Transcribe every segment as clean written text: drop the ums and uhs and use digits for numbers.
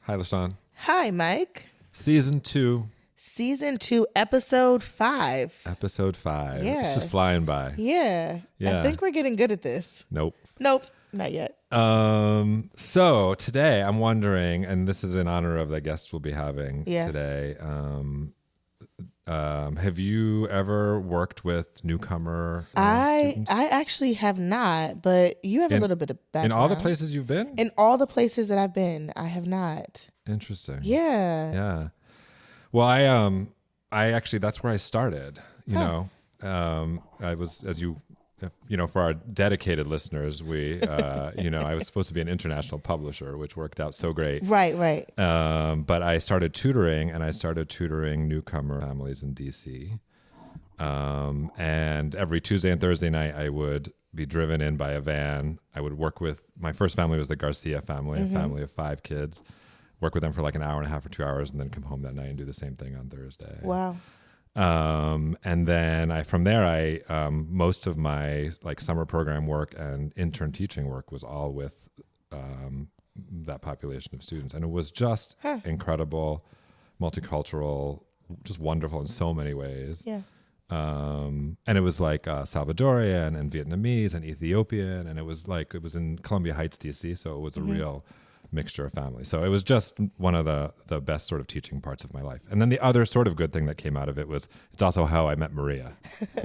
Hi, LaShawn. Hi, Mike. Season 2. Season 2, episode 5. Episode 5. Yeah. It's just flying by. Yeah. I think we're getting good at this. Nope, not yet. So today I'm wondering, and this is in honor of the guests we'll be having today. Have you ever worked with newcomer students? I actually have not, but you have a little bit of background. In all the places you've been? In all the places that I've been, I have not. Interesting. Yeah. Yeah. Well, I actually, that's where I started, you know. I was, as you know, for our dedicated listeners, we, I was supposed to be an international publisher, which worked out so great. Right. But I started tutoring, newcomer families in DC. And every Tuesday and Thursday night, I would be driven in by a van. I would work with, my first family was the Garcia family, a family of 5 kids. Work with them for like an hour and a half or 2 hours, and then come home that night and do the same thing on Thursday. Wow. And then from there, most of my like summer program work and intern teaching work was all with that population of students. And it was just incredible, multicultural, just wonderful in so many ways. Yeah. And it was like Salvadorian and Vietnamese and Ethiopian. And it was in Columbia Heights, DC. So it was a real mixture of families. So it was just one of the best sort of teaching parts of my life. And then the other sort of good thing that came out of it was it's also how I met Maria.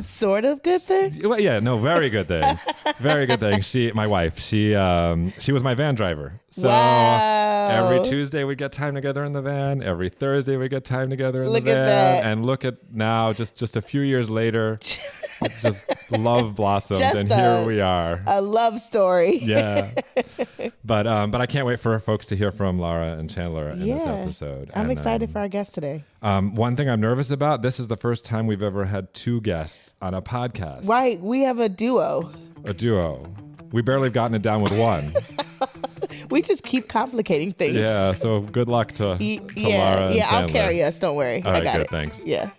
Sort of good thing? Well, yeah, no, very good thing. Very good thing. My wife, she was my van driver. So every Tuesday we'd get time together in the van. Every Thursday we'd get time together in the van. Look at that. And look at now, just a few years later, just love blossomed, and here we are. A love story. Yeah. But I can't wait for folks to hear from Lara and Chandler in this episode. I'm excited for our guest today. One thing I'm nervous about, this is the first time we've ever had 2 guests on a podcast. Right. We have a duo. We barely have gotten it down with one. We just keep complicating things. Yeah, so good luck to Lara and Chandler. Yeah, I'll carry us. Don't worry. All right, I got good, it. Thanks. Yeah.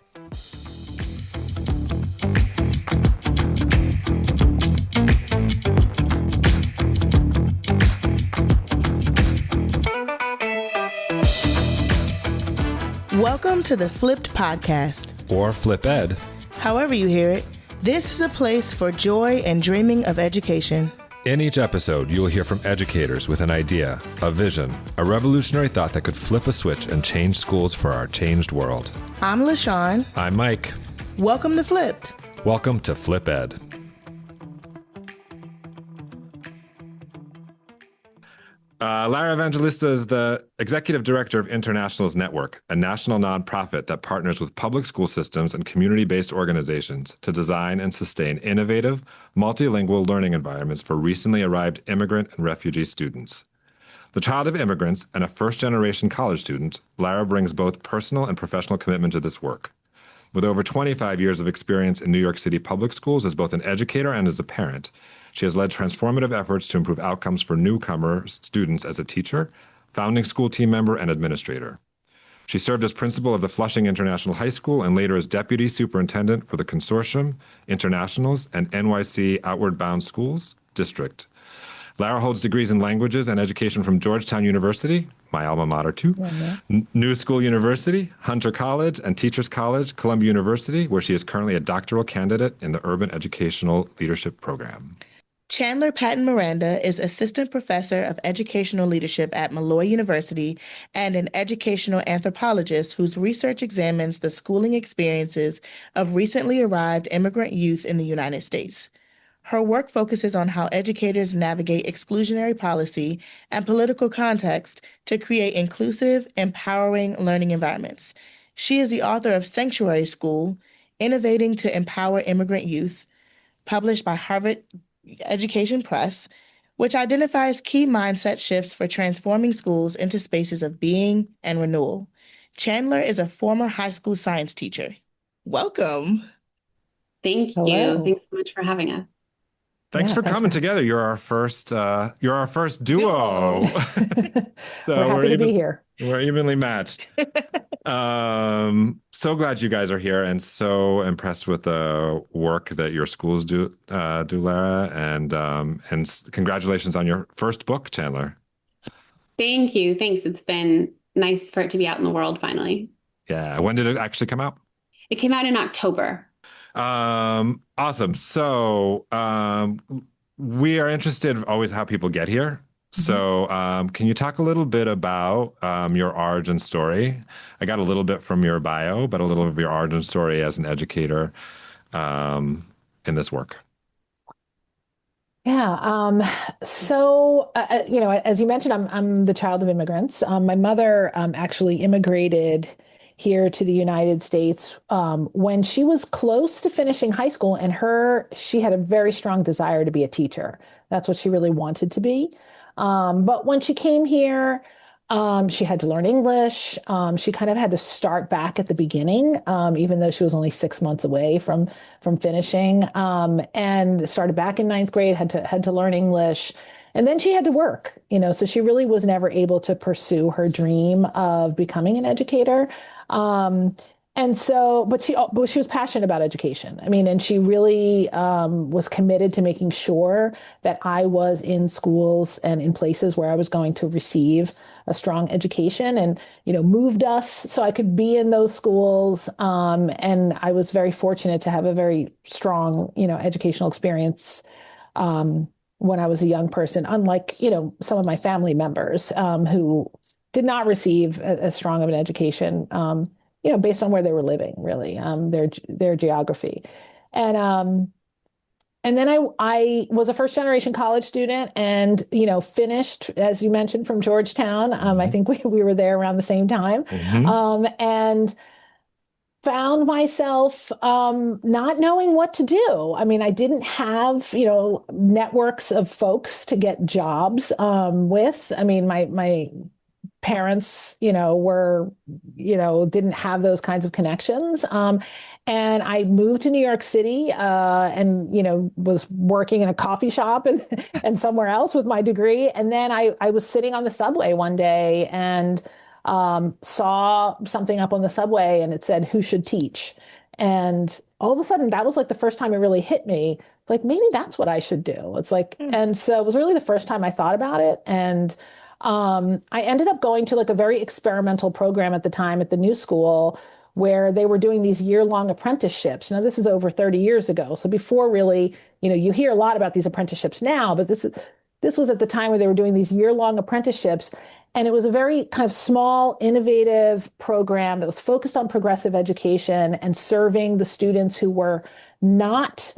Welcome to the Flipped Podcast. Or Flip Ed. However you hear it, this is a place for joy and dreaming of education. In each episode, you will hear from educators with an idea, a vision, a revolutionary thought that could flip a switch and change schools for our changed world. I'm LaShawn. I'm Mike. Welcome to Flipped. Welcome to Flip Ed. Lara Evangelista is the executive director of Internationals Network, a national nonprofit that partners with public school systems and community-based organizations to design and sustain innovative, multilingual learning environments for recently arrived immigrant and refugee students. The child of immigrants and a first-generation college student, Lara brings both personal and professional commitment to this work. With over 25 years of experience in New York City public schools as both an educator and as a parent, she has led transformative efforts to improve outcomes for newcomer students as a teacher, founding school team member, and administrator. She served as principal of the Flushing International High School and later as Deputy Superintendent for the Consortium, Internationals, and NYC Outward Bound Schools District. Lara holds degrees in languages and education from Georgetown University, my alma mater too, New School University, Hunter College, and Teachers College, Columbia University, where she is currently a doctoral candidate in the Urban Educational Leadership Program. Chandler Patton Miranda is Assistant Professor of Educational Leadership at Malloy University and an educational anthropologist whose research examines the schooling experiences of recently arrived immigrant youth in the United States. Her work focuses on how educators navigate exclusionary policy and political context to create inclusive, empowering learning environments. She is the author of Sanctuary School, Innovating to Empower Immigrant Youth, published by Harvard Education Press, which identifies key mindset shifts for transforming schools into spaces of being and renewal. Chandler is a former high school science teacher. Welcome. Thank you. Thanks so much for having us. Thanks for coming together. You're our first duo. So we're happy to be here. We're evenly matched. So glad you guys are here, and so impressed with the work that your schools do, Lara, and congratulations on your first book, Chandler. Thank you. Thanks. It's been nice for it to be out in the world finally. Yeah. When did it actually come out? It came out in October. Awesome. So, we are interested in always how people get here. So, can you talk a little bit about your origin story? I got a little bit from your bio, but a little of your origin story as an educator in this work. Yeah. As you mentioned, I'm the child of immigrants. My mother actually immigrated here to the United States when she was close to finishing high school, and she had a very strong desire to be a teacher. That's what she really wanted to be. But when she came here, she had to learn English. She kind of had to start back at the beginning, even though she was only 6 months away from finishing, and started back in ninth grade, had to learn English. And then she had to work, so she really was never able to pursue her dream of becoming an educator. But she was passionate about education. I mean, and she really was committed to making sure that I was in schools and in places where I was going to receive a strong education, and moved us so I could be in those schools. And I was very fortunate to have a very strong educational experience when I was a young person, unlike some of my family members who did not receive as strong of an education. Based on where they were living, really, their geography. And then I was a first generation college student and, finished, as you mentioned, from Georgetown. I think we were there around the same time. And found myself not knowing what to do. I mean, I didn't have, networks of folks to get jobs with. I mean, my parents, didn't have those kinds of connections. And I moved to New York City and, was working in a coffee shop and somewhere else with my degree. And then I was sitting on the subway one day and saw something up on the subway and it said, "Who should teach?" And all of a sudden, that was like the first time it really hit me. Like, maybe that's what I should do. It's like, and so it was really the first time I thought about it. And I ended up going to like a very experimental program at the time at the New School where they were doing these year-long apprenticeships. Now, this is over 30 years ago. So before really, you hear a lot about these apprenticeships now, but this was at the time where they were doing these year-long apprenticeships. And it was a very kind of small, innovative program that was focused on progressive education and serving the students who were not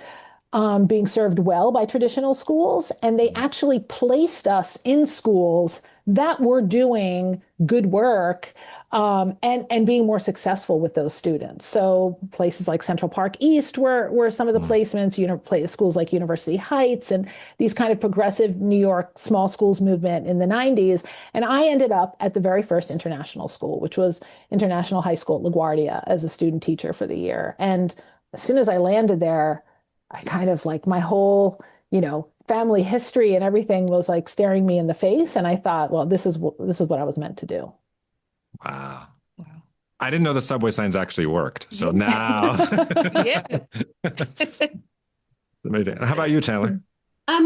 being served well by traditional schools. And they actually placed us in schools that were doing good work and being more successful with those students. So places like Central Park East were some of the placements, schools like University Heights and these kind of progressive New York small schools movement in the 90s. And I ended up at the very first international school, which was International High School at LaGuardia as a student teacher for the year. And as soon as I landed there, I kind of like my whole, family history and everything was like staring me in the face. And I thought, well, this is what I was meant to do. Wow. I didn't know the subway signs actually worked. So now. Yeah. Amazing. How about you, Chandler?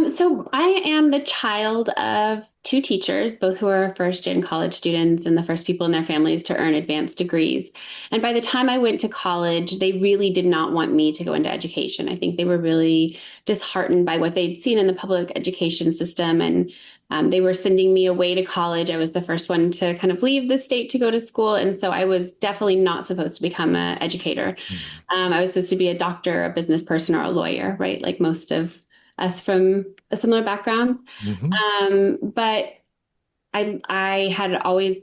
So I am the child of two teachers, both who are first-gen college students and the first people in their families to earn advanced degrees. And by the time I went to college, they really did not want me to go into education. I think they were really disheartened by what they'd seen in the public education system. And they were sending me away to college. I was the first one to kind of leave the state to go to school. And so I was definitely not supposed to become an educator. I was supposed to be a doctor, a business person, or a lawyer, right? Like most of us from a similar backgrounds. But I'd always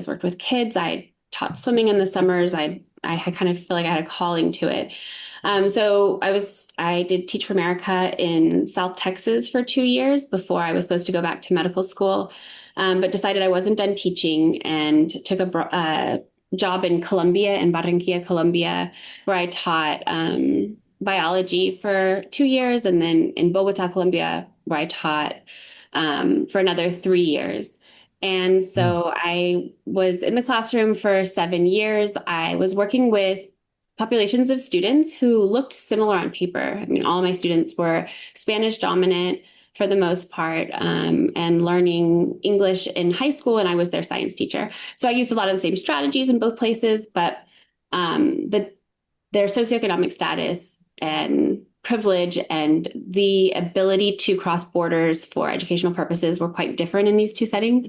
worked with kids. I taught swimming in the summers. I kind of feel like I had a calling to it. So I did Teach for America in South Texas for 2 years before I was supposed to go back to medical school, but decided I wasn't done teaching and took a job in Barranquilla, Colombia, where I taught biology for 2 years, and then in Bogota, Colombia, where I taught for another 3 years. And so I was in the classroom for 7 years. I was working with populations of students who looked similar on paper. I mean, all of my students were Spanish dominant for the most part, and learning English in high school, and I was their science teacher. So I used a lot of the same strategies in both places, but their socioeconomic status and privilege and the ability to cross borders for educational purposes were quite different in these two settings.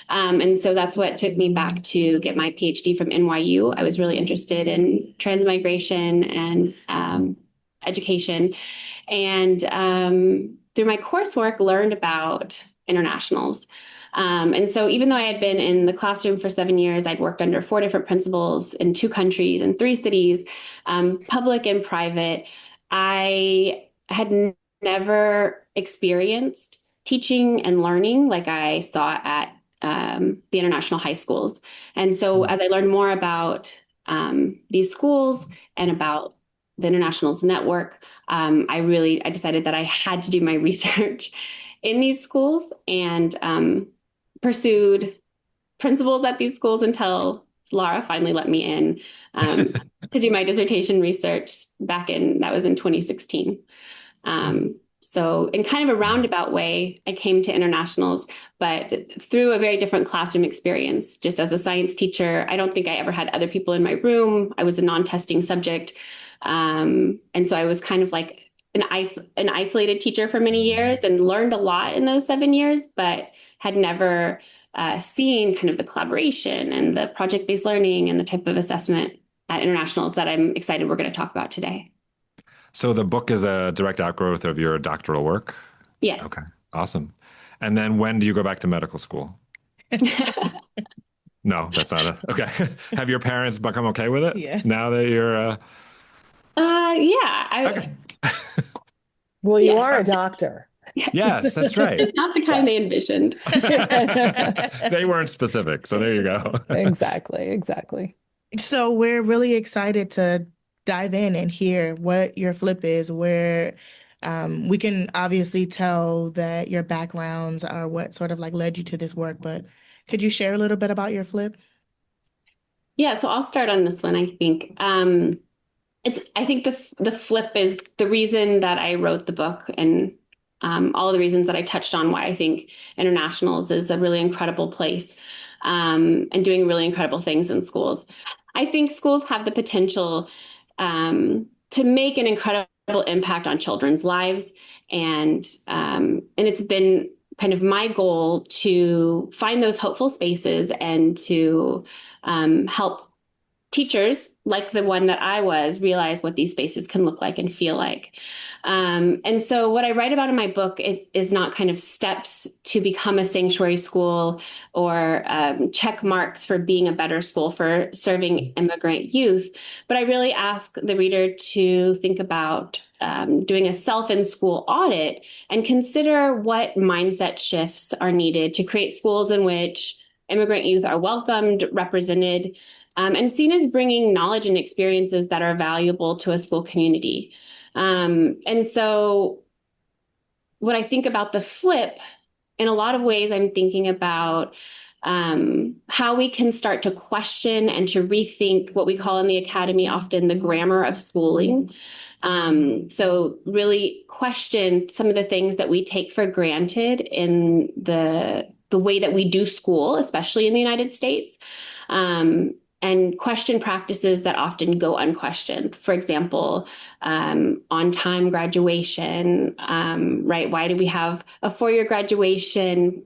And so that's what took me back to get my PhD from NYU. I was really interested in transmigration and education. And through my coursework, learned about internationals. And so even though I had been in the classroom for 7 years, I'd worked under 4 different principals in 2 countries and 3 cities, public and private. I had never experienced teaching and learning like I saw at the international high schools. And so as I learned more about these schools and about the Internationals Network, I decided that I had to do my research in these schools and pursued principals at these schools until Lara finally let me in to do my dissertation research that was in 2016. So in kind of a roundabout way, I came to internationals, but through a very different classroom experience. Just as a science teacher, I don't think I ever had other people in my room. I was a non-testing subject. And so I was kind of like an isolated teacher for many years and learned a lot in those 7 years, but had never seen kind of the collaboration and the project-based learning and the type of assessment at internationals that I'm excited we're going to talk about today. So the book is a direct outgrowth of your doctoral work? Yes. Okay, awesome. And then when do you go back to medical school? No, that's not it. Okay. Have your parents become okay with it? Yeah. Now that you're... Yeah. Okay. Well, you are a doctor. Yes, that's right. It's not the kind they envisioned. They weren't specific, so there you go. Exactly. So we're really excited to dive in and hear what your flip is, where we can obviously tell that your backgrounds are what sort of like led you to this work, but could you share a little bit about your flip? Yeah, so I'll start on this one, I think. I think the flip is the reason that I wrote the book, and all of the reasons that I touched on why I think internationals is a really incredible place, and doing really incredible things in schools. I think schools have the potential to make an incredible impact on children's lives, and it's been kind of my goal to find those hopeful spaces and to help teachers like the one that I was realize what these spaces can look like and feel like. And so what I write about in my book, it is not kind of steps to become a sanctuary school or check marks for being a better school for serving immigrant youth, but I really ask the reader to think about doing a self-in-school audit and consider what mindset shifts are needed to create schools in which immigrant youth are welcomed, represented, and seen as bringing knowledge and experiences that are valuable to a school community. And so when I think about the flip, in a lot of ways, I'm thinking about how we can start to question and to rethink what we call in the academy often the grammar of schooling. So really question some of the things that we take for granted in the way that we do school, especially in the United States. And question practices that often go unquestioned. For example, on-time graduation, right? Why do we have a 4-year graduation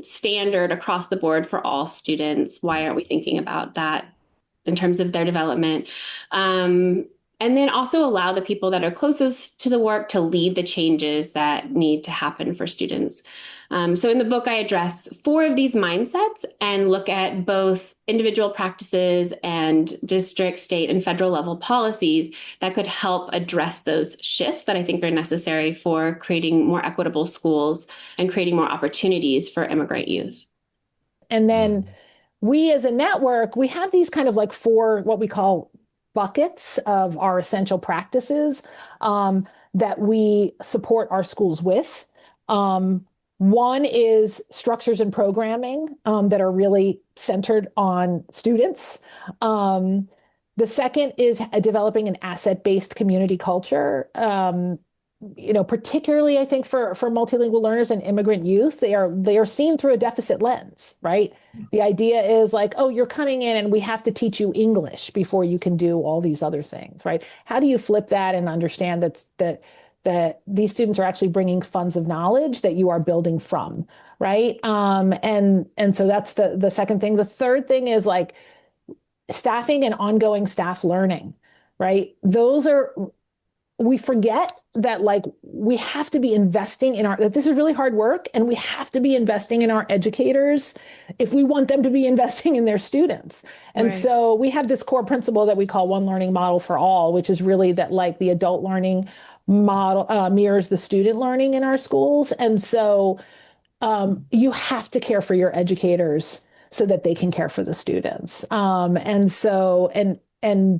standard across the board for all students? Why aren't we thinking about that in terms of their development? And then also allow the people that are closest to the work to lead the changes that need to happen for students. So in the book, I address 4 of these mindsets and look at both individual practices and district, state, and federal level policies that could help address those shifts that I think are necessary for creating more equitable schools and creating more opportunities for immigrant youth. And then we as a network, we have these kind of like 4, what we call buckets of our essential practices that we support our schools with. One is structures and programming that are really centered on students. The second is developing an asset-based community culture. particularly I think for multilingual learners and immigrant youth, they are seen through a deficit lens, right? The idea is like, oh, you're coming in and we have to teach you English before you can do all these other things, right? How do you flip that and understand that these students are actually bringing funds of knowledge that you are building from, right? And so that's the second thing. The third thing is like staffing and ongoing staff learning, right? We forget that like we have to be investing in that this is really hard work, and we have to be investing in our educators if we want them to be investing in their students. And so we have this core principle that we call one learning model for all, which is really that like the adult learning model mirrors the student learning in our schools. And so you have to care for your educators so that they can care for the students. And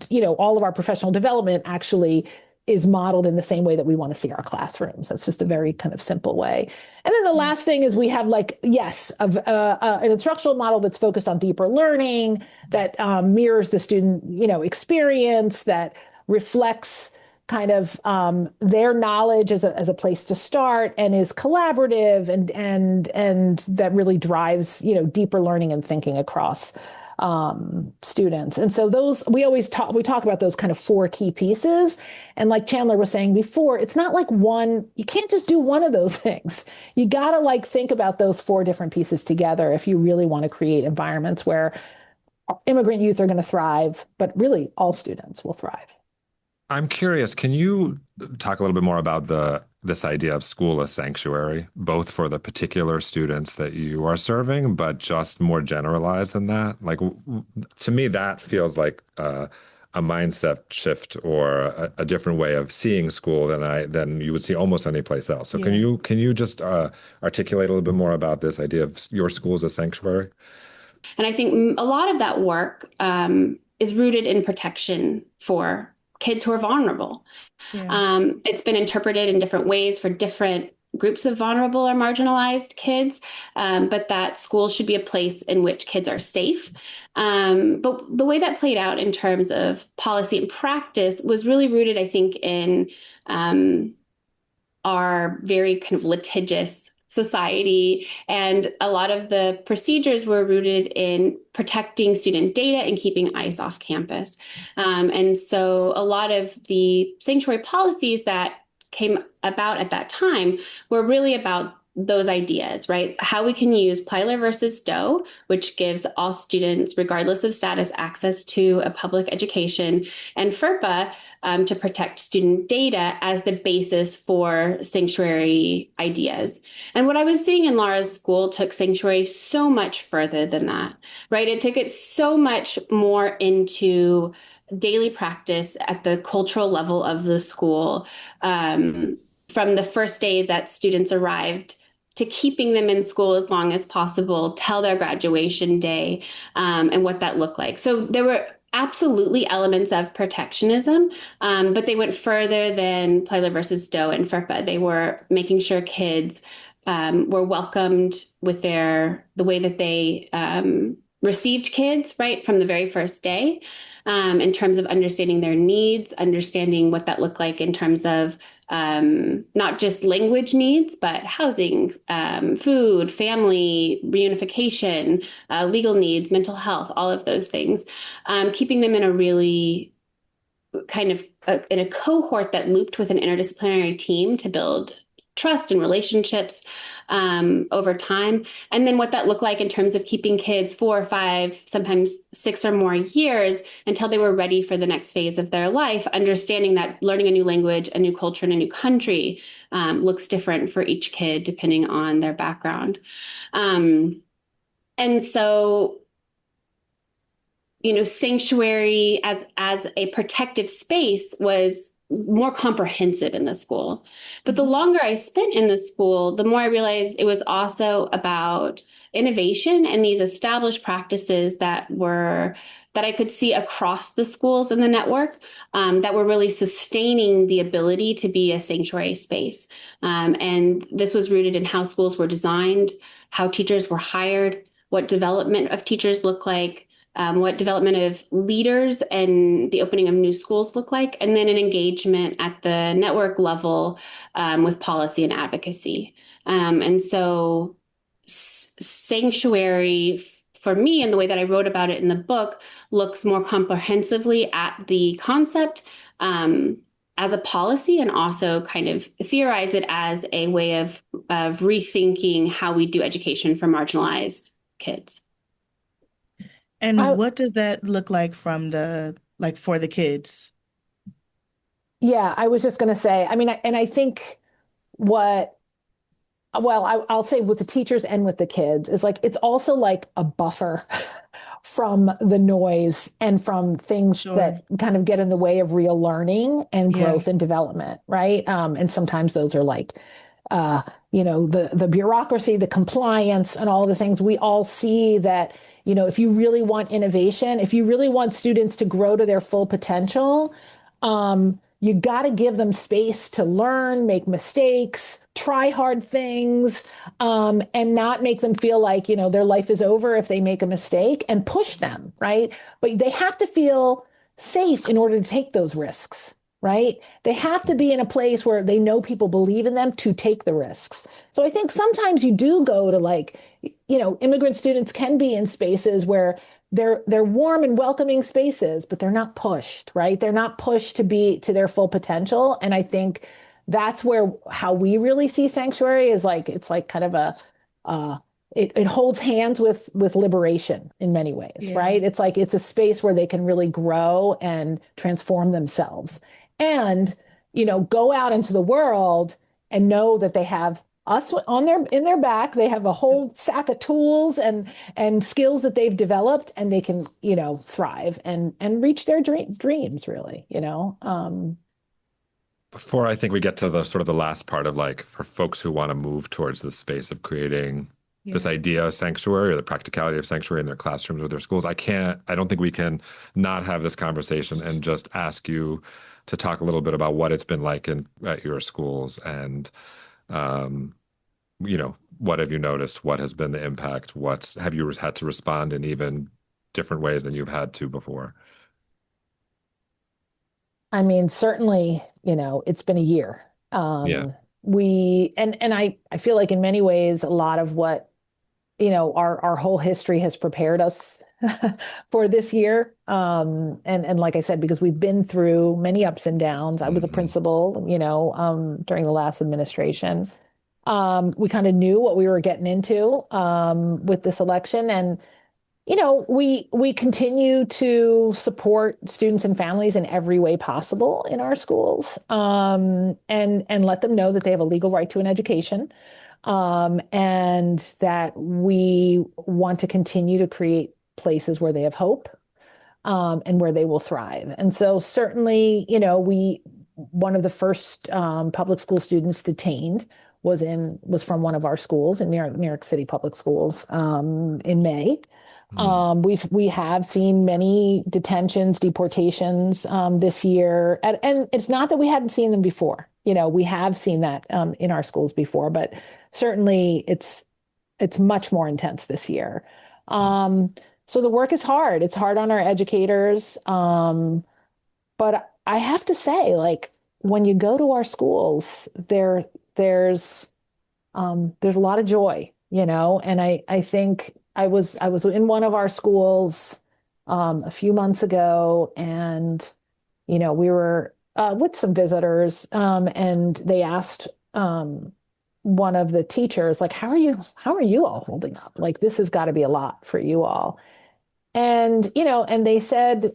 all of our professional development actually is modeled in the same way that we want to see our classrooms. That's just a very kind of simple way. And then the last thing is we have like, yes, an instructional model that's focused on deeper learning, that mirrors the student, experience, that reflects kind of their knowledge as a place to start, and is collaborative and that really drives, deeper learning and thinking across students. And so we talk about those kind of four key pieces. And like Chandler was saying before, it's not like you can't just do one of those things. You got to like think about those four different pieces together if you really want to create environments where immigrant youth are going to thrive, but really all students will thrive. I'm curious, can you talk a little bit more about this idea of school as sanctuary, both for the particular students that you are serving, but just more generalized than that? Like, to me, that feels like a mindset shift or a different way of seeing school than you would see almost any place else. So can you just articulate a little bit more about this idea of your school as a sanctuary? And I think a lot of that work is rooted in protection for kids who are vulnerable. Yeah. It's been interpreted in different ways for different groups of vulnerable or marginalized kids, but that schools should be a place in which kids are safe. But the way that played out in terms of policy and practice was really rooted, I think, in our very kind of litigious society. And a lot of the procedures were rooted in protecting student data and keeping ICE off campus. And so a lot of the sanctuary policies that came about at that time were really about those ideas, right? How we can use Plyler versus Doe, which gives all students, regardless of status, access to a public education, and FERPA to protect student data as the basis for sanctuary ideas. And what I was seeing in Lara's school took sanctuary so much further than that, right? It took it so much more into daily practice at the cultural level of the school, from the first day that students arrived to keeping them in school as long as possible till their graduation day, and what that looked like. So there were absolutely elements of protectionism, but they went further than Plyler versus Doe and FERPA. They were making sure kids were welcomed with the way that they received kids, right, from the very first day, in terms of understanding their needs, understanding what that looked like in terms of not just language needs, but housing, food, family, reunification, legal needs, mental health, all of those things, keeping them in a really kind of in a cohort that looped with an interdisciplinary team to build trust and relationships over time. And then what that looked like in terms of keeping kids 4 or 5, sometimes 6 or more years until they were ready for the next phase of their life, understanding that learning a new language, a new culture, and a new country looks different for each kid depending on their background. And so, sanctuary as a protective space was more comprehensive in the school. But the longer I spent in the school, the more I realized it was also about innovation and these established practices that I could see across the schools in the network, that were really sustaining the ability to be a sanctuary space. And this was rooted in how schools were designed, how teachers were hired, what development of teachers looked like, what development of leaders and the opening of new schools look like, and then an engagement at the network level with policy and advocacy. And so sanctuary, for me, and the way that I wrote about it in the book, looks more comprehensively at the concept as a policy, and also kind of theorize it as a way of rethinking how we do education for marginalized kids. And what does that look like for the kids? Yeah, I was just going to say, I mean, and I think I'll say with the teachers and with the kids is like, it's also like a buffer from the noise and from things that kind of get in the way of real learning and growth and development, right? And sometimes those are like, the bureaucracy, the compliance, and all the things. We all see that, if you really want innovation, if you really want students to grow to their full potential, you got to give them space to learn, make mistakes, try hard things, and not make them feel like, their life is over if they make a mistake, and push them, right? But they have to feel safe in order to take those risks, right? They have to be in a place where they know people believe in them to take the risks. So I think sometimes you do go to immigrant students can be in spaces where they're warm and welcoming spaces, but they're not pushed, right? They're not pushed to be to their full potential. And I think that's how we really see sanctuary is like, it's like kind of it holds hands with liberation in many ways, right? It's like, it's a space where they can really grow and transform themselves and, go out into the world and know that they have us in their back. They have a whole sack of tools and skills that they've developed, and they can, thrive and reach their dreams really, Before I think we get to the sort of the last part of like, for folks who want to move towards the space of creating this idea of sanctuary or the practicality of sanctuary in their classrooms or their schools, I don't think we can not have this conversation and just ask you to talk a little bit about what it's been like at your schools and, what have you noticed? What has been the impact? Have you had to respond in even different ways than you've had to before? I mean, certainly, it's been a year. I feel like in many ways, a lot of what, our whole history has prepared us for this year. And like I said, because we've been through many ups and downs. I was a principal, during the last administration. We kind of knew what we were getting into with this election. And we continue to support students and families in every way possible in our schools, and let them know that they have a legal right to an education, and that we want to continue to create places where they have hope, and where they will thrive. And so certainly, one of the first public school students detained was from one of our schools in New York City Public Schools in May. We have seen many detentions, deportations this year, and it's not that we hadn't seen them before. We have seen that in our schools before, but certainly it's much more intense this year. So the work is hard. It's hard on our educators, but I have to say, like, when you go to our schools, there's a lot of joy, and I think. I was in one of our schools a few months ago, and we were with some visitors, and they asked one of the teachers, like, how are you all holding up? Like, this has got to be a lot for you all. And and they said,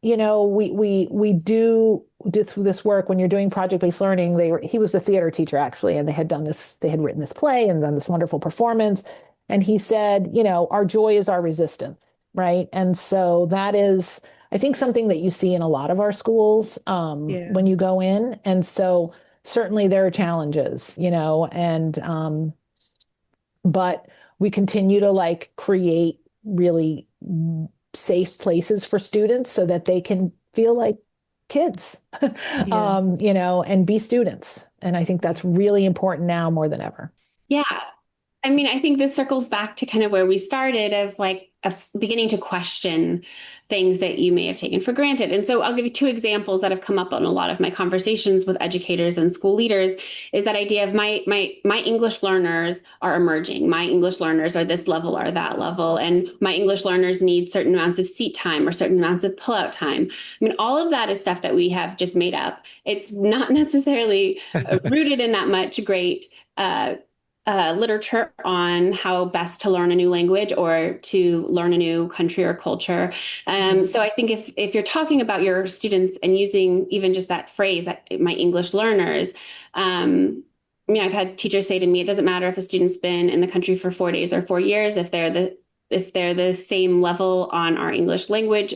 we do through this work when you're doing project-based learning. He was the theater teacher actually, and they had written this play and done this wonderful performance. And he said, our joy is our resistance, right? And so that is, I think, something that you see in a lot of our schools when you go in. And so certainly there are challenges, and but we continue to create really safe places for students so that they can feel like kids, and be students. And I think that's really important now more than ever. Yeah. I mean, I think this circles back to kind of where we started of beginning to question things that you may have taken for granted. And so I'll give you two examples that have come up on a lot of my conversations with educators and school leaders, is that idea of my English learners are emerging. My English learners are this level or that level, and my English learners need certain amounts of seat time or certain amounts of pull-out time. I mean, all of that is stuff that we have just made up. It's not necessarily rooted in that much great literature on how best to learn a new language or to learn a new country or culture. So I think if you're talking about your students and using even just that phrase, that my English learners, I mean, I've had teachers say to me, it doesn't matter if a student's been in the country for 4 days or 4 years, if they're the same level on our English language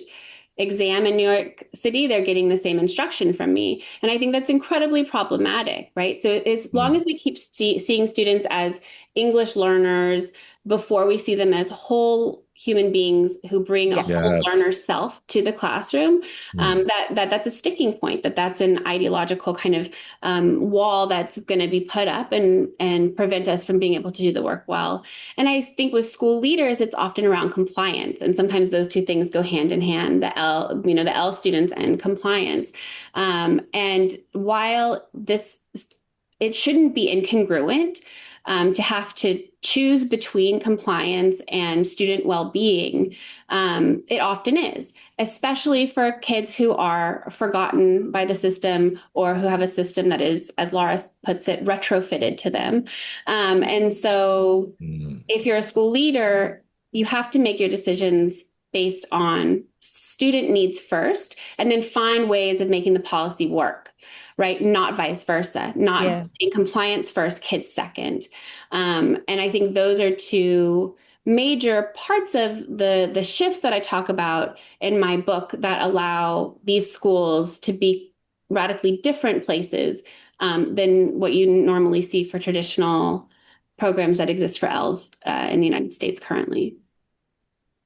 exam in New York City, they're getting the same instruction from me. And I think that's incredibly problematic, right? So as long as we keep seeing students as English learners before we see them as whole human beings who bring a whole learner self to the classroom, that's a sticking point, that's an ideological kind of wall that's going to be put up and prevent us from being able to do the work well. And I think with school leaders, it's often around compliance. And sometimes those two things go hand in hand, the L students and compliance. And while it shouldn't be incongruent, to have to choose between compliance and student well-being, it often is, especially for kids who are forgotten by the system or who have a system that is, as Lara puts it, retrofitted to them. And so if you're a school leader, you have to make your decisions based on student needs first, and then find ways of making the policy work. Right? Not vice versa, not in compliance first, kids second. And I think those are two major parts of the shifts that I talk about in my book that allow these schools to be radically different places than what you normally see for traditional programs that exist for ELs in the United States currently.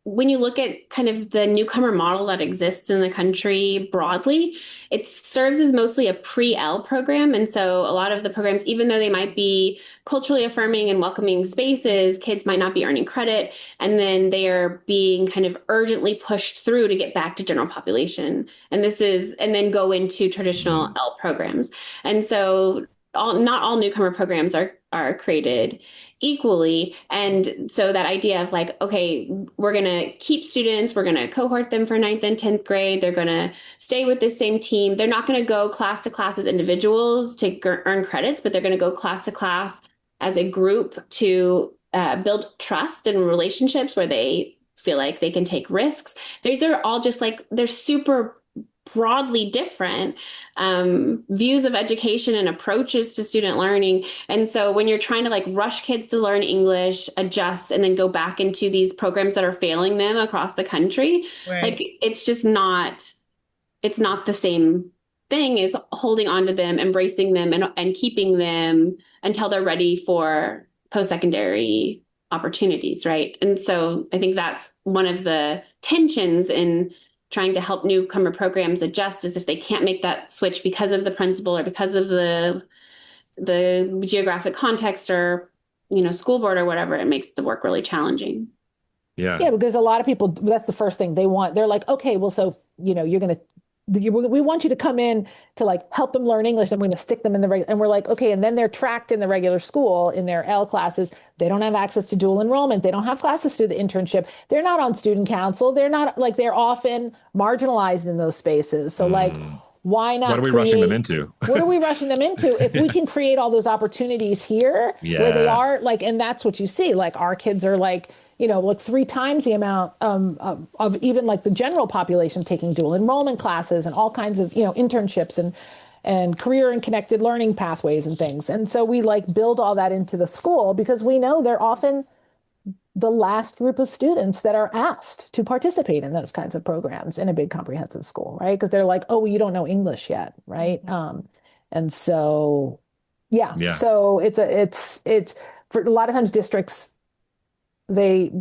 When you look at kind of the newcomer model that exists in the country broadly, it serves as mostly a pre-L program. And so a lot of the programs, even though they might be culturally affirming and welcoming spaces, kids might not be earning credit. And then they are being kind of urgently pushed through to get back to general population. And then go into traditional L programs. And so not all newcomer programs are created equally. And so that idea of like, okay, we're going to keep students, we're going to cohort them for 9th and 10th grade. They're going to stay with the same team. They're not going to go class to class as individuals to earn credits, but they're going to go class to class as a group to build trust and relationships where they feel like they can take risks. These are all just like, they're super broadly different views of education and approaches to student learning. And so when you're trying to like rush kids to learn English, adjust, and then go back into these programs that are failing them across the country, like it's just it's not the same thing as holding on to them, embracing them, and keeping them until they're ready for post-secondary opportunities, right? And so I think that's one of the tensions in trying to help newcomer programs adjust, is if they can't make that switch because of the principal or because of the geographic context or, school board or whatever, it makes the work really challenging. Yeah, because a lot of people, that's the first thing they want. They're like, okay, well, so, we want you to come in to like help them learn English, and we're going to stick them in and we're like, okay. And then they're tracked in the regular school in their L classes. They don't have access to dual enrollment. They don't have classes to the internship. They're not on student council. They're often marginalized in those spaces. So why not? What are we rushing them into? What are we rushing them into? If we can create all those opportunities here where they are like, and that's what you see, like our kids are like, 3 times the amount of even like the general population taking dual enrollment classes and all kinds of, internships and career and connected learning pathways and things. And so we like build all that into the school because we know they're often the last group of students that are asked to participate in those kinds of programs in a big comprehensive school, right? Because they're like, oh, well, you don't know English yet, right? And so, so it's for a lot of times districts, they're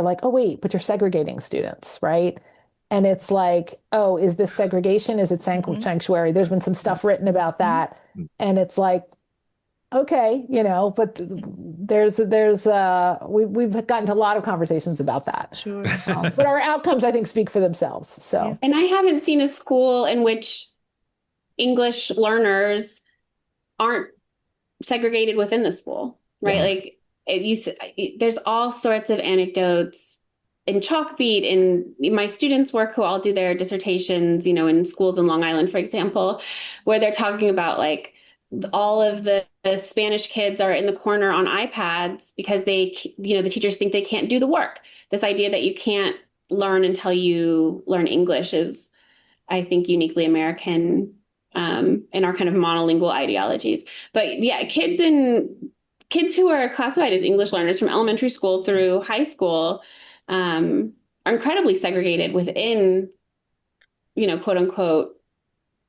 like, oh, wait, but you're segregating students, right? And it's like, oh, is this segregation? Is it sanctuary? There's been some stuff written about that. And it's like, okay, but we've gotten to a lot of conversations about that. Sure. But our outcomes, I think, speak for themselves. So, And I haven't seen a school in which English learners aren't segregated within the school, right? Yeah. Like there's all sorts of anecdotes in Chalkbeat, in my students' work who all do their dissertations, in schools in Long Island, for example, where they're talking about like all of the Spanish kids are in the corner on iPads because the teachers think they can't do the work. This idea that you can't learn until you learn English is, I think, uniquely American in our kind of monolingual ideologies. But yeah, kids who are classified as English learners from elementary school through high school are incredibly segregated within, quote unquote,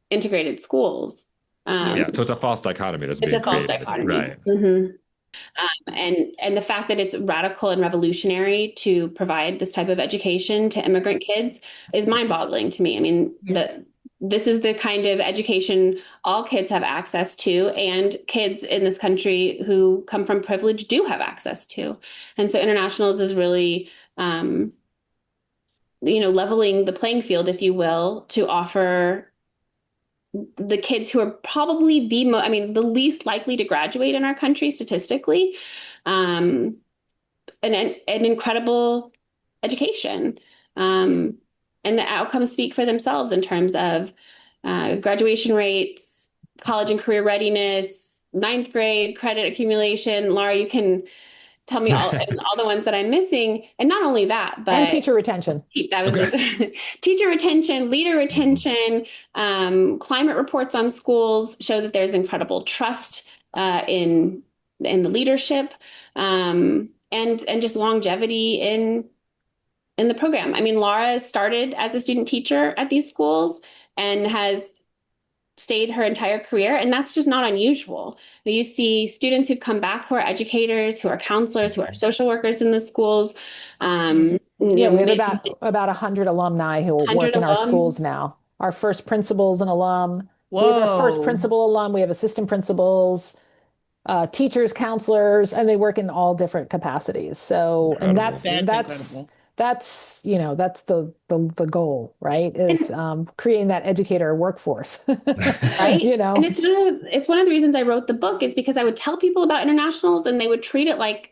integrated schools. Yeah, so it's a false dichotomy that's being It's a false created. dichotomy. Right. Mm-hmm. And the fact that it's radical and revolutionary to provide this type of education to immigrant kids is mind-boggling to me. I mean, this is the kind of education all kids have access to, and kids in this country who come from privilege do have access to. And so internationals is really, leveling the playing field, if you will, to offer the kids who are probably the least likely to graduate in our country statistically, an incredible education. And the outcomes speak for themselves in terms of graduation rates, college and career readiness, ninth grade credit accumulation. Lara, you can tell me all the ones that I'm missing. And not only that, but teacher retention. That was just teacher retention, leader retention. Climate reports on schools show that there's incredible trust in the leadership, and just longevity in the program. I mean, Lara started as a student teacher at these schools and has stayed her entire career, and that's just not unusual. You see students who've come back who are educators, who are counselors, who are social workers in the schools. We have about 100 alumni who work in our schools now. Our first principal's an alum. Whoa. We have our first principal alum. We have assistant principals, teachers, counselors, and they work in all different capacities. So, Incredible. and that's incredible. That's the goal, right? Is creating that educator workforce, right? And it's one of the reasons I wrote the book, is because I would tell people about internationals and they would treat it like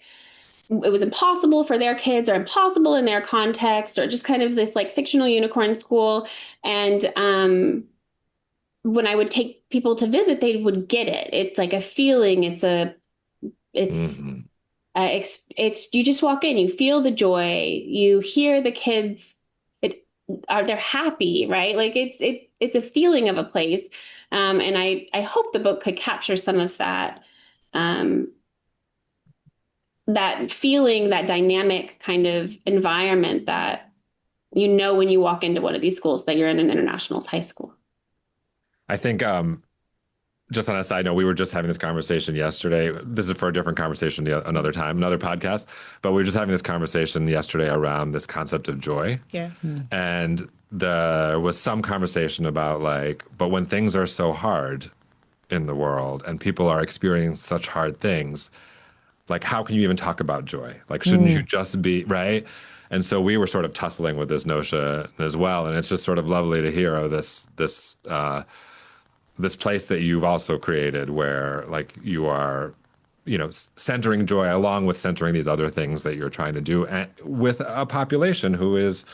it was impossible for their kids or impossible in their context, or just kind of this like fictional unicorn school. And when I would take people to visit, they would get it. It's like a feeling. It's you just walk in, you feel the joy, you hear the kids, they're happy, right? Like it's a feeling of a place. And I hope the book could capture some of that, that feeling, that dynamic kind of environment that, when you walk into one of these schools, that you're in an internationals high school. I think, just on a side note, we were just having this conversation yesterday. This is for a different conversation another time, another podcast. But we were just having this conversation yesterday around this concept of joy. Yeah. And there was some conversation about but when things are so hard in the world and people are experiencing such hard things, how can you even talk about joy? Shouldn't you just be, right? And so we were sort of tussling with this notion as well. And it's just sort of lovely to hear this place that you've also created, where you are, centering joy along with centering these other things that you're trying to do, and with a population who is,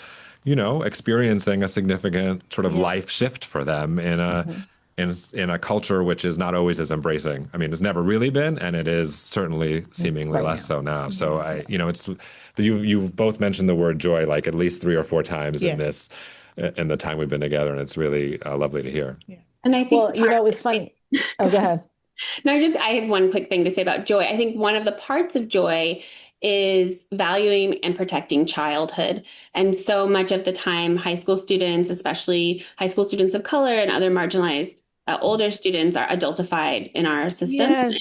experiencing a significant sort of life shift for them in a culture which is not always as embracing. I mean, it's never really been, and it is certainly seemingly less so now. So it's you both mentioned the word joy at least 3 or 4 times in the time we've been together, and it's really lovely to hear. Yeah. And I think, it's funny. Oh, go ahead. No, I had one quick thing to say about joy. I think one of the parts of joy is valuing and protecting childhood. And so much of the time, high school students, especially high school students of color and other marginalized older students, are adultified in our system. Yes.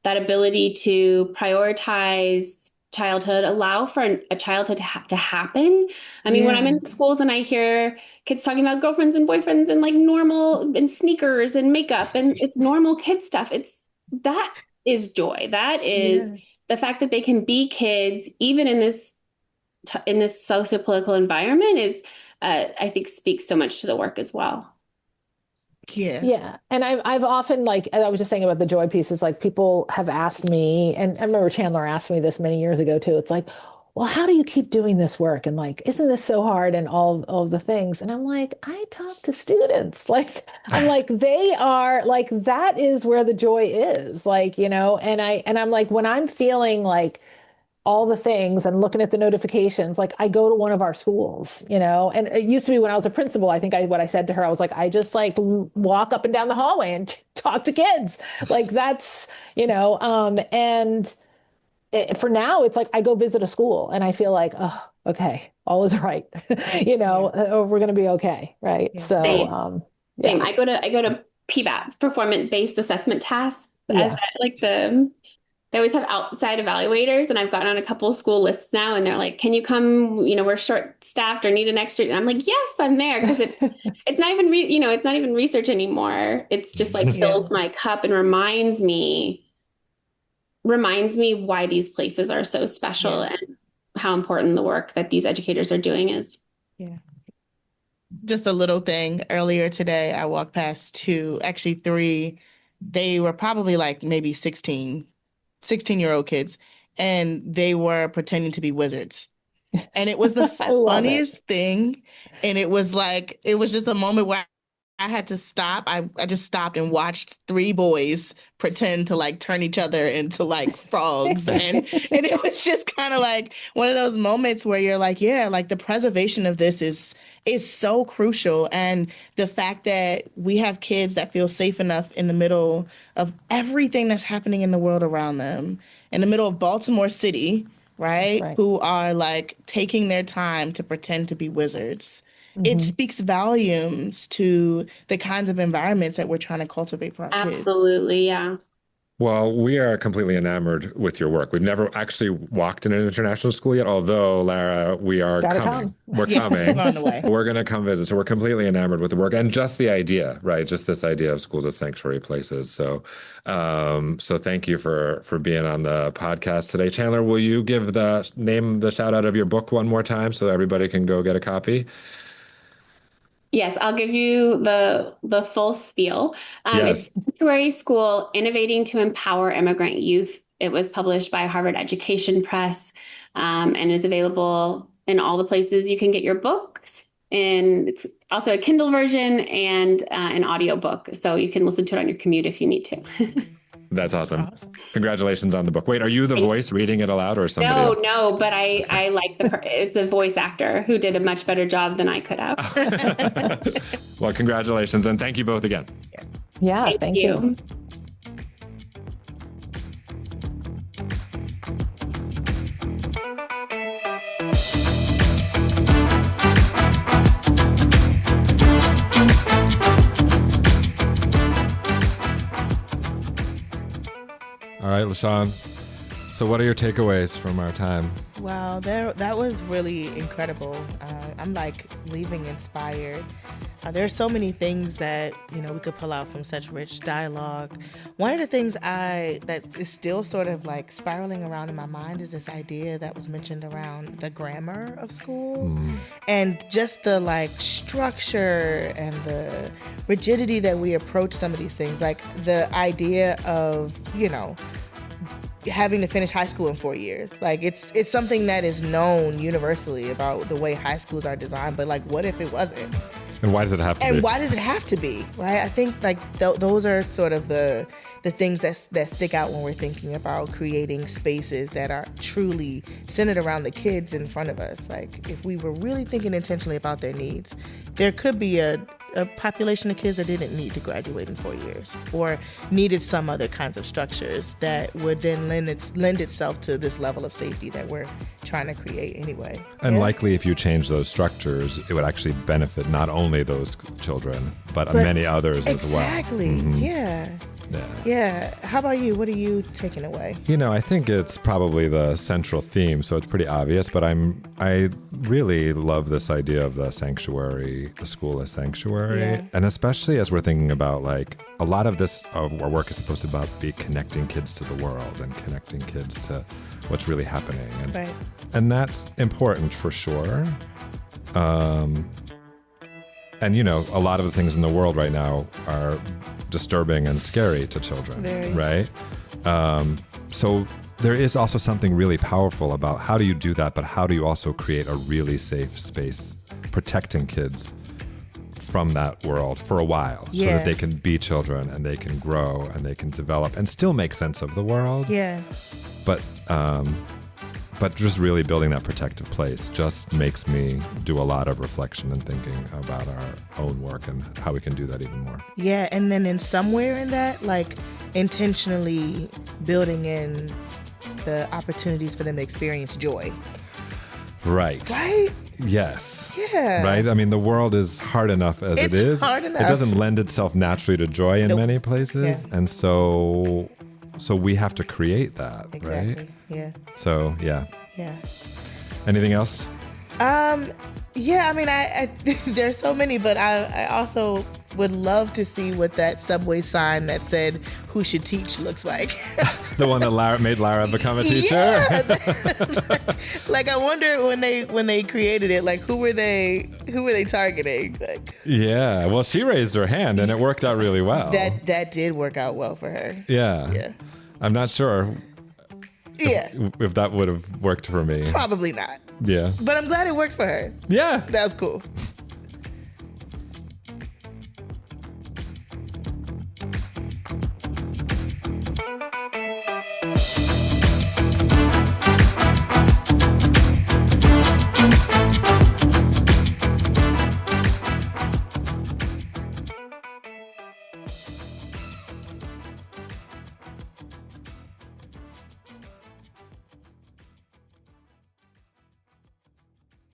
That ability to prioritize childhood, allow for a childhood to happen. I mean, when I'm in schools and I hear kids talking about girlfriends and boyfriends and normal and sneakers and makeup, and it's normal kid stuff, it's that is joy. That is the fact that they can be kids, even in this socio-political environment, is I think speaks so much to the work as well. Yeah. And I've often, like, I was just saying about the joy piece, is like people have asked me, and I remember Chandler asked me this many years ago too. It's like, well, how do you keep doing this work? And like, isn't this so hard, and all of the things? And I'm like, I talk to students. Like, I'm like, they are like, that is where the joy is. Like, and I'm like, when I'm feeling like all the things and looking at the notifications, like I go to one of our schools, and it used to be when I was a principal, I think what I said to her, I was like, I just like walk up and down the hallway and talk to kids. Like that's, and for now it's like I go visit a school and I feel like, oh, okay, all is right. We're going to be okay. Right. Yeah. So, Same. I go to PBATs, performance-based assessment tasks, as they always have outside evaluators, and I've gotten on a couple of school lists now, and they're like, can you come, we're short-staffed or need an extra, and I'm like, yes, I'm there, because it's not even, it's not even research anymore. It's just like fills my cup and reminds me why these places are so special and how important the work that these educators are doing is. Yeah. Just a little thing. Earlier today, I walked past three, they were probably like maybe 16-year-old kids, and they were pretending to be wizards. And it was the funniest thing. And it was just a moment where I had to stop. I just stopped and watched three boys pretend to like turn each other into like frogs. and it was just kind of like one of those moments where you're like, yeah, like the preservation of this is so crucial. And the fact that we have kids that feel safe enough in the middle of everything that's happening in the world around them, in the middle of Baltimore City, right? Who are like taking their time to pretend to be wizards. It speaks volumes to the kinds of environments that we're trying to cultivate for our kids. Absolutely, yeah. Well, we are completely enamored with your work. We've never actually walked in an international school yet, although, Lara, we are coming. We're coming. We're on the way. We're going to come visit. So we're completely enamored with the work and just the idea, right? Just this idea of schools as sanctuary places. So thank you for being on the podcast today. Chandler, will you give the shout out of your book one more time so everybody can go get a copy? Yes, I'll give you the full spiel. Yes. It's Sanctuary School, Innovating to Empower Immigrant Youth. It was published by Harvard Education Press, and is available in all the places you can get your books. And it's also a Kindle version and an audiobook, so you can listen to it on your commute if you need to. That's awesome. Congratulations on the book. Wait, are you the voice reading it aloud or somebody else? No, but I like it's a voice actor who did a much better job than I could have. Well, congratulations, and thank you both again. Yeah, thank you. All right, LaShawn. So what are your takeaways from our time? Wow, that was really incredible. I'm like leaving inspired. There are so many things that, we could pull out from such rich dialogue. One of the things that is still sort of like spiraling around in my mind is this idea that was mentioned around the grammar of school and just the like structure and the rigidity that we approach some of these things. Like the idea of, having to finish high school in 4 years. Like it's something that is known universally about the way high schools are designed, but like what if it wasn't? And why does it have to be? And why does it have to be, right? I think like those are sort of the things that stick out when we're thinking about creating spaces that are truly centered around the kids in front of us. Like if we were really thinking intentionally about their needs, there could be a population of kids that didn't need to graduate in 4 years or needed some other kinds of structures that would then lend itself to this level of safety that we're trying to create anyway. And likely if you change those structures, it would actually benefit not only those children, but many others as well. Exactly, yeah. Yeah. How about you? What are you taking away? I think it's probably the central theme, so it's pretty obvious, but I really love this idea of the sanctuary, the school as sanctuary. Yeah. And especially as we're thinking about like a lot of this, our work is supposed to be connecting kids to the world and connecting kids to what's really happening. And that's important for sure. And, a lot of the things in the world right now are disturbing and scary to children, right? So there is also something really powerful about how do you do that, but how do you also create a really safe space protecting kids from that world for a while so that they can be children and they can grow and they can develop and still make sense of the world. Yeah. But just really building that protective place just makes me do a lot of reflection and thinking about our own work and how we can do that even more. Yeah, and then in somewhere in that, like intentionally building in the opportunities for them to experience joy. Right. Right? Yes. Yeah. Right? I mean, the world is hard enough as it is. It's hard enough. It doesn't lend itself naturally to joy in many places. Yeah. And so we have to create that, Exactly. right? Yeah. So, yeah. Yeah. Anything else? Yeah, I mean, I there's so many, but I also would love to see what that subway sign that said "Who should teach" looks like. The one that made Lara become a teacher? Yeah. Like, I wonder when they created it, like who were they targeting? Like, Yeah. Well, she raised her hand and it worked out really well. that did work out well for her. Yeah. Yeah. I'm not sure if that would have worked for me. Probably not. Yeah. But I'm glad it worked for her. Yeah. That was cool.